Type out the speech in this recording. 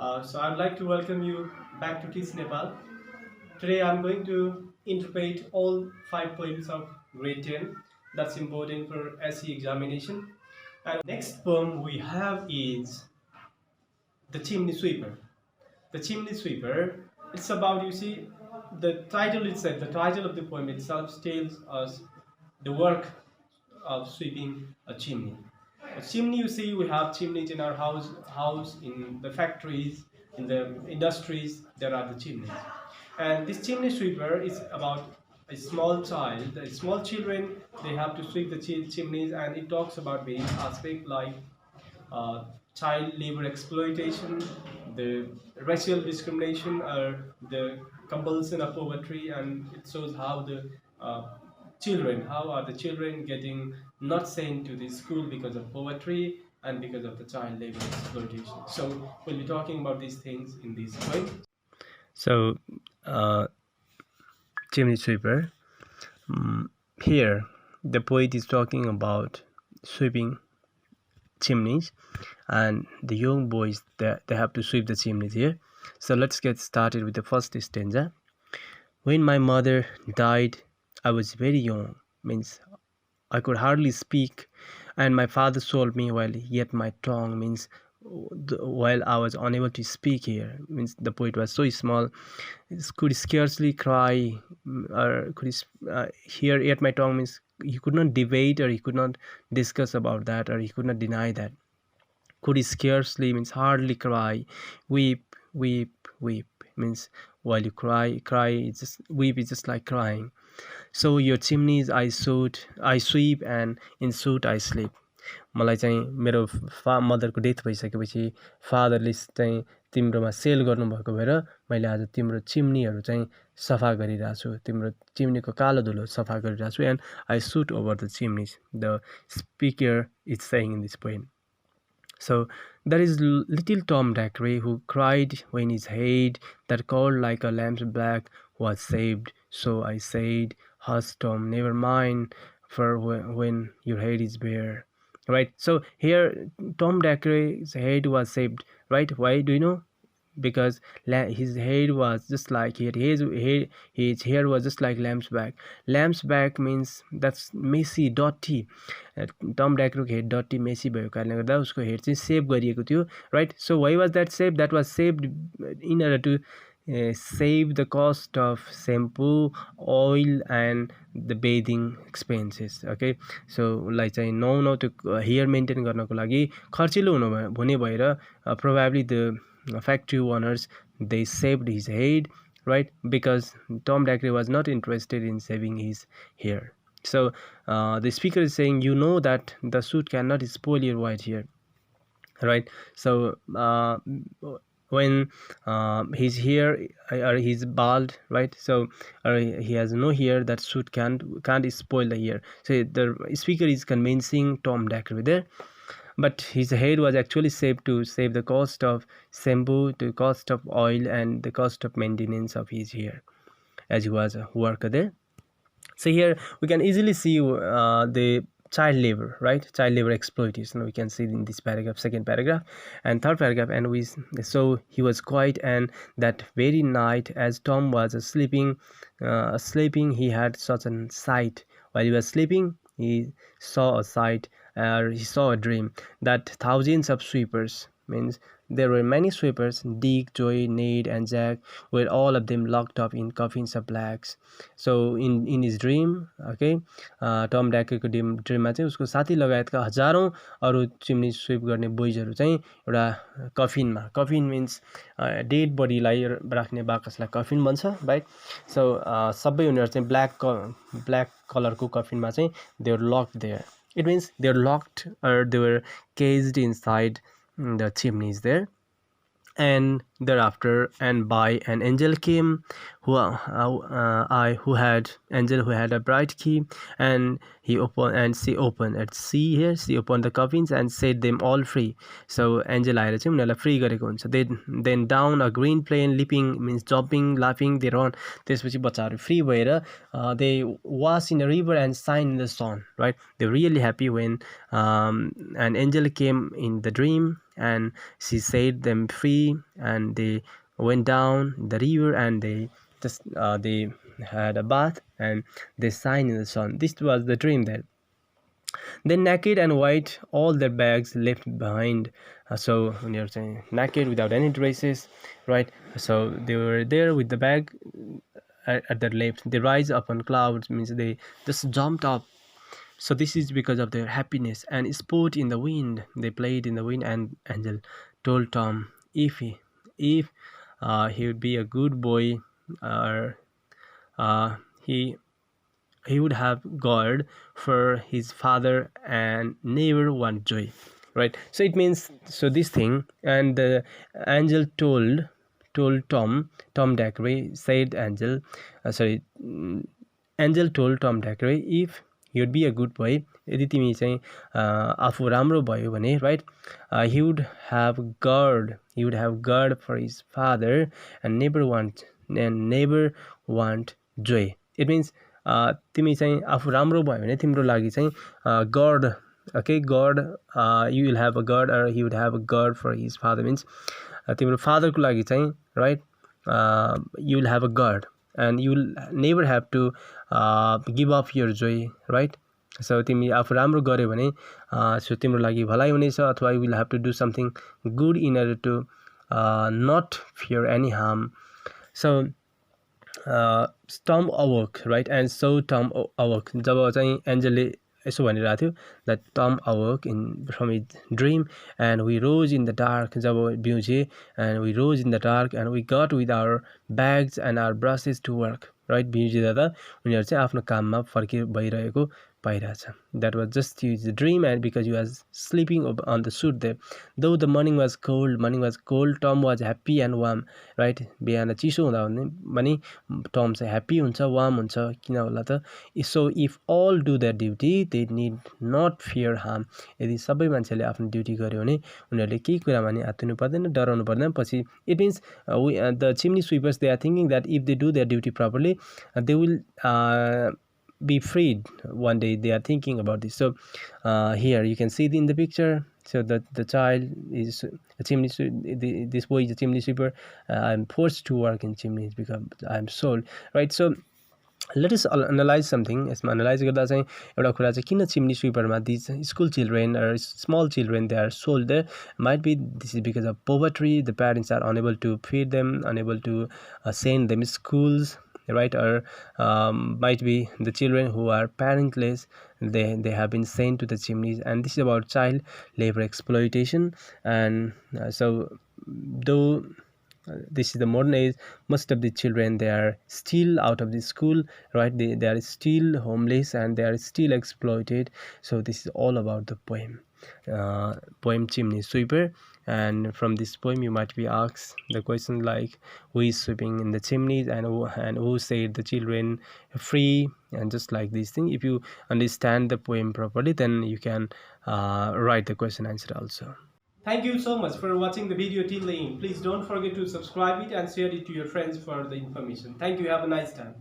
So I'd like to welcome you back to Teach Nepal. Today I'm going to interpret all 5 poems of grade 10 that's important for SE examination. And next poem we have is The Chimney Sweeper. The Chimney Sweeper, it's about, you see, the title itself, the title of the poem itself tells us the work of sweeping a chimney. A chimney, you see, we have chimneys in our house, in the factories, in the industries, there are the chimneys. And this chimney sweeper is about a small child, small children, they have to sweep the chimneys, and it talks about various aspects like uh, child labor exploitation, the racial discrimination, or the compulsion of poverty, and it shows how the how are the children getting not sent to the school because of poverty and because of the child labor exploitation. So we'll be talking about these things in this poem. So, chimney sweeper. Here, the poet is talking about sweeping chimneys, and the young boys they have to sweep the chimneys here. So let's get started with the first stanza. When my mother died, I was very young, means I could hardly speak, and my father sold me while yet my tongue, means while I was unable to speak here, means the poet was so small, could scarcely cry, or could hear yet my tongue, means he could not debate, or he could not discuss about that, or he could not deny that. Could scarcely means hardly cry. Weep, weep, weep means while you cry, it's just weep is just like crying. So your chimneys I sweep, and in suit I sleep. मलाई चाहिँ मेरो मदरको death भइसकेपछि फादरले चाहिँ तिम्रोमा cell गर्नुभएको भएर मैले आज तिम्रो चिम्नीहरू चाहिँ सफा गरिरहेको छु, तिम्रो चिम्नीको कालो धुलो सफा गरिरहेको छु. And I soot over the chimneys, the speaker is saying in this poem. So there is little Tom Dacre who cried when his head that coiled like a lamb's back was saved. So I said, hush Tom, never mind, for when your head is bare. Right, so here Tom Dacre's head was saved. Right, why do you know? Because his head was just like his hair was just like lamb's back. Lamb's back means that's messy, dirty. Tom Dacre's head dirty, messy भयो कारणले गर्दा उसको head चाहिँ save गरिएको थियो. Right, so why was that saved? That was saved in order to save the cost of shampoo, oil, and the bathing expenses. Okay, so उसलाई चाहिँ नुहाउन त्यो हेयर मेन्टेन गर्नको लागि खर्चिलो हुने भएर probably the factory owners, they saved his head, right, because Tom Dacre was not interested in saving his hair. So the speaker is saying, you know that the suit cannot spoil your white hair, right? So when his hair or he's bald, right, so he has no hair, that suit can't spoil the hair. So the speaker is convincing Tom Dacre there. But his head was actually saved to save the cost of shampoo, the cost of oil, and the cost of maintenance of his hair, as he was a worker there. So here we can easily see the child labor, right? Child labor exploitation. We can see in this paragraph, second paragraph and third paragraph. And so he was quiet, and that very night, as Tom was sleeping, he had such a sight. While he was sleeping, he saw a sight, he saw a dream, that thousands of sweepers, means there were many sweepers, Dick, Joy, Ned, and Jack, were all of them locked up in coffins of blacks. So in his dream, okay, Tom Dacre को ड्रिममा चाहिँ उसको साथी लगायतका हजारौं अरु chimney SVEEP गर्ने बोइजहरु चाहिँ एउटा कफिनमा, कफिन मिन्स डेड बडीलाई राख्ने बाकसलाई कफिन भन्छ, राइट. सो सबै उनीहरु चाहिँ ब्ल्याक कलरको कफिनमा चाहिँ they were locked there. It means they were locked, or they were caged inside the chimneys there. And thereafter, and by an angel came, who who had a bright key, and she opened at sea here. She opened the coffins and set them all free. So angel आएर चाहिँ उनीहरूलाई free गरेको हुन्छ. Then down a green plain, leaping means jumping, laughing, they run. त्यसपछि बच्चाहरू free भएर they wash in a river and shine in the sun, right? They're really happy when an angel came in the dream and she set them free, and they went down the river and they had a bath and they shine in the sun. This was the dream then. Then naked and white, all their bags left behind. So when you're saying naked without any dresses, right? So they were there with the bag at their left. They rise up on clouds, means they just jumped up. So this is because of their happiness. And sport in the wind, they played in the wind. And angel told Tom if he would be a good boy, or he would have guard for his father and never want joy, right? So it means, so this thing. And the angel told Tom Dacre said angel told Tom Dacre if he would be a good boy, यदि तिमी चाहिँ आफू राम्रो भयो भने, right, he would have guard for his father and never want joy. It means तिमी चाहिँ आफू राम्रो भयो भने तिम्रो लागि चाहिँ God, okay, God, you will have a guard, or he would have a guard for his father, means तिम्रो father को लागि चाहिँ, right, you will have a guard and you will never have to give up your joy, right? So तिमी आफू राम्रो गर्यो भने सो तिम्रो लागि भलाइ हुनेछ, अथवा you will have to do something good in order to not fear any harm. So Tom awoke, right? And so Tom awoke. जब चाहिँ एन्जलले यसो भनिरहेको थियो that Tom awoke from his dream, and we rose in the dark. जब बिउजे, and we rose in the dark and we got with our bags and our brushes to work, right? बिउजिँदा त उनीहरू चाहिँ आफ्नो काममा फर्कि भइरहेको पाइरहेछ. That was just his dream, and because he was sleeping on the suit there. Though the morning was cold, Tom was happy and warm, right? बिहान चिसो हुँदा पनि Tom चाहिँ happy हुन्छ, warm हुन्छ, किन होला त? So if all do their duty, they need not fear harm. यदि सबै मान्छेले आफ्नो ड्युटी गर्यो भने उनीहरूले केही कुरामा नि आत्तिनु पर्दैन, डराउनु पर्दैन. पछि it means the chimney sweepers, they are thinking that if they do their duty properly, they will be freed one day. They are thinking about this. So here you can see in the picture, so that the child is a chimney this boy is a chimney sweeper. I'm forced to work in chimneys because I'm sold, right? So let us analyze something. यसमा analyse गर्दा चाहिँ एउटा कुरा चाहिँ किन chimney स्वीपरमा these school children or small children they are sold there. Might be this is because of poverty. The parents are unable to feed them, unable to send them schools, right? Or might be the children who are parentless, they have been sent to the chimneys. And this is about child labor exploitation. And so though this is the modern age, most of the children, they are still out of the school, right? They are still homeless and they are still exploited. So this is all about the poem Chimney Sweeper. And from this poem you might be asked the question like, who is sweeping in the chimneys, and who set the children free, and just like this thing. If you understand the poem properly, then you can write the question answer also. Thank you so much for watching the video till the end. Please don't forget to subscribe it and share it to your friends for the information. Thank you. Have a nice time.